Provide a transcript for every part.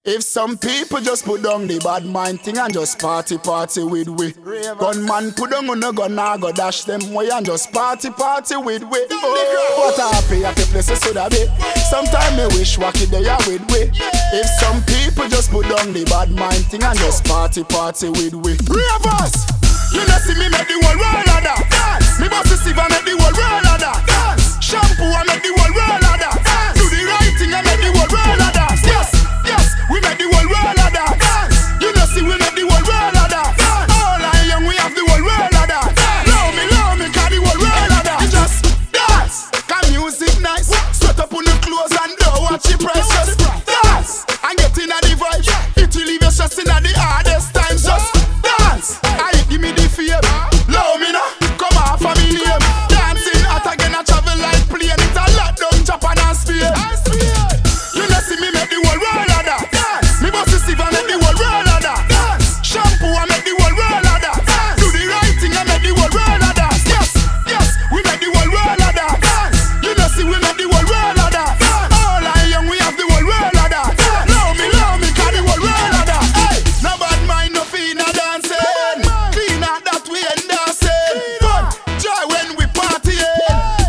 If some people just put down the bad mind thing and just party with we. Gunman put down on a gun, I go dash them way and just party with we. Oh, what a happy places should I be. Sometimes me wish wacky they are with we. If some people just put down the bad mind thing and just party with we. RAVAS! You know see me make the whole world of that. Me boss is Siva make the whole world of that. Shampoo I make the whole world of that. Do the right thing I make the whole world of that. Yes, yes, we make the whole world of that. You know see we make the whole world of that. All I young we have the whole world of that. Love me, cause the whole world of that. You just dance, cause music nice. Sweat up on the clothes and don't watch your price. Just dance, and get in the vibe. It will leave you stress in the hardest times. Just dance, give me the fame. Love me now, come off of me name. Dancing out again, I travel like plane. It's a lot down Japan and Spain. You know see me make the whole world of that. Me boss is Siva make the whole world of that. Shampoo I make the whole world of that. Do the right thing I make the whole world of that. Yes, yes, we make the whole world of that. You know see we make the whole world of that. All I young we have the whole world of that. Love me, cause the whole world of that. Hey, no bad mind, no feel, no dancing. Clean out that we end dancing. Fun, joy when we partying.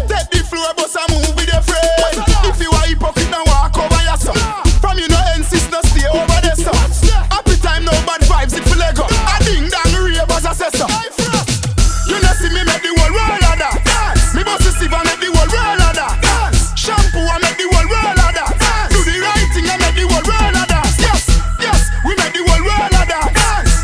Take the floor, but I move with your friend. If you are hypocrite, now walk over yourself. From you no insist, no stay over there, so. Happy time, no bad vibes, it feel like a ding dang RAVAS assessor. You know see me make the whole world of that. Me boss is Siva make the whole world of that. Shampoo I make the whole world of that. Do the right thing I make the whole world of that. Yes, yes, we make the whole world of that.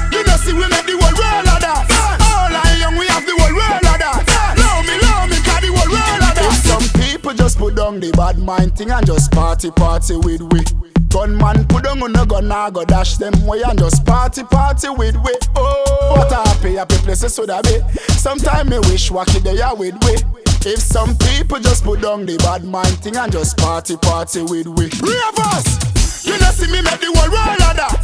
You know see we make the whole world of that. All I young we have the whole world of that. Love me, cause the whole world of that. If some people just put down the bad mind thing and just party with we. Gunman put down on a gun, I go dash them way and just party with we. Oh, what a happy places should I be. Sometimes me wish wacky they are with we. If some people just put down the bad mind thing and just party with we. RAVAS! You know see me make the whole world of that.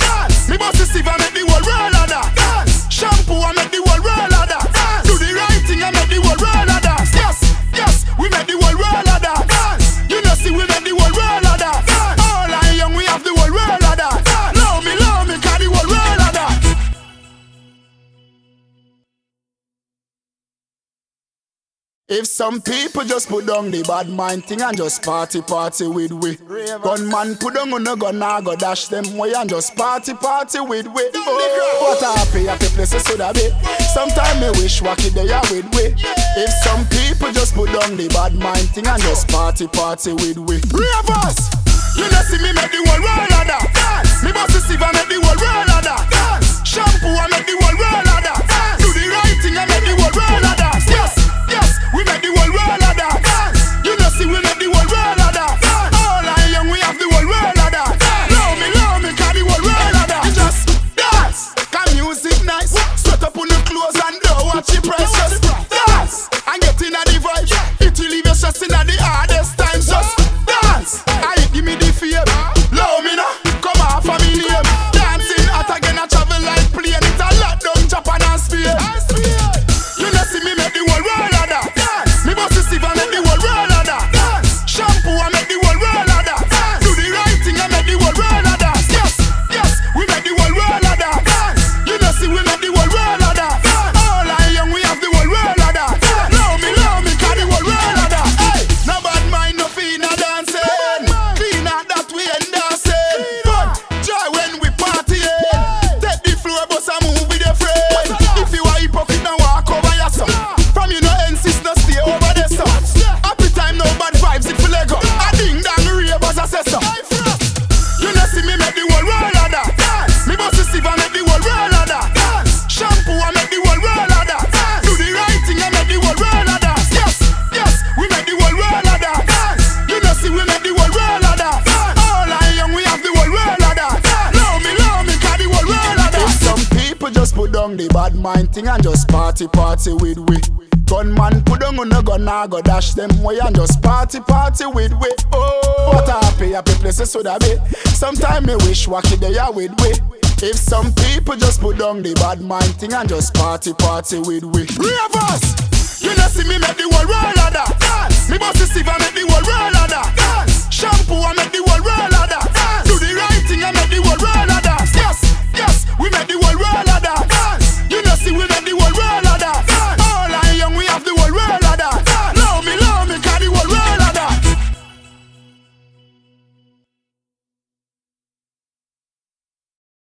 Me boss is Siva make the whole world of that. Shampoo I make the whole world of that. Do the right thing I make the whole world of that. Yes, yes, we make the whole world of that. You know see we make the whole world of that. All I young we have the whole world of that. Love me, cause the whole world of that. If some people just put down the bad mind thing and just party with we. Gunman put down on a gun, I go dash them way and just party with we. Oh, what a happy places should I be. Sometimes me wish wacky they are with we. If some people just put down the bad mind thing and just party with we. RAVAS! You know see me make the whole world of that. Me boss is Siva make the whole world of that. Shampoo I make the whole world of that. Do the right thing I make the whole world of that. Yes, yes, we make the whole world of that. You know see we make the whole world of that. All I young we have the whole world of that. Love me, cause the whole world of that. You just dance, cause music nice. Sweat up on the clothes and don't watch your price. Just dance, and get in the vibe. It will leave you stress in the hardest times. Just dance, give me the fame. Love me now, come off of me name. Dancing out again, I travel like plane. It's a lot down Japan and Spain. You know see me make the whole world of that. Me boss is Siva make the whole world of that. Shampoo I make the whole world of that. Do the right thing I make the whole world of that. Yes, yes, we make the whole world of that. You know see we make the whole world of that. All I young we have the whole world of that. Love me, cause the whole world of that. Hey, no bad mind, no feel, no dancing. Clean out that we end dancing. Fun, joy when we partying. Take the floor, but I move with your friend. If you are hypocrite, now walk over yourself. From you no insist, no stay over there, so. Happy time, no bad vibes, it feel like a ding dang RAVAS assessor. You know see me make the whole world of that. Me boss is Siva make the whole world of that. Shampoo I make the whole world of that. Do the right thing I make the whole world of that. Yes, yes, we make the whole world of that. You know see we make the whole world of that. All I young we have the whole world of that. Love me, cause the whole world of that. If some people just put down the bad mind thing and just party with we. Gunman put down on a gun, I go dash them way and just party with we. Oh, what a happy places should I be. Sometimes me wish wacky they are with we. If some people just put down the bad mind thing and just party with we. RAVAS! You know see me make the whole world of that. Me boss is Siva make the whole world of that. Shampoo I make the whole world of that. Do the right thing I make the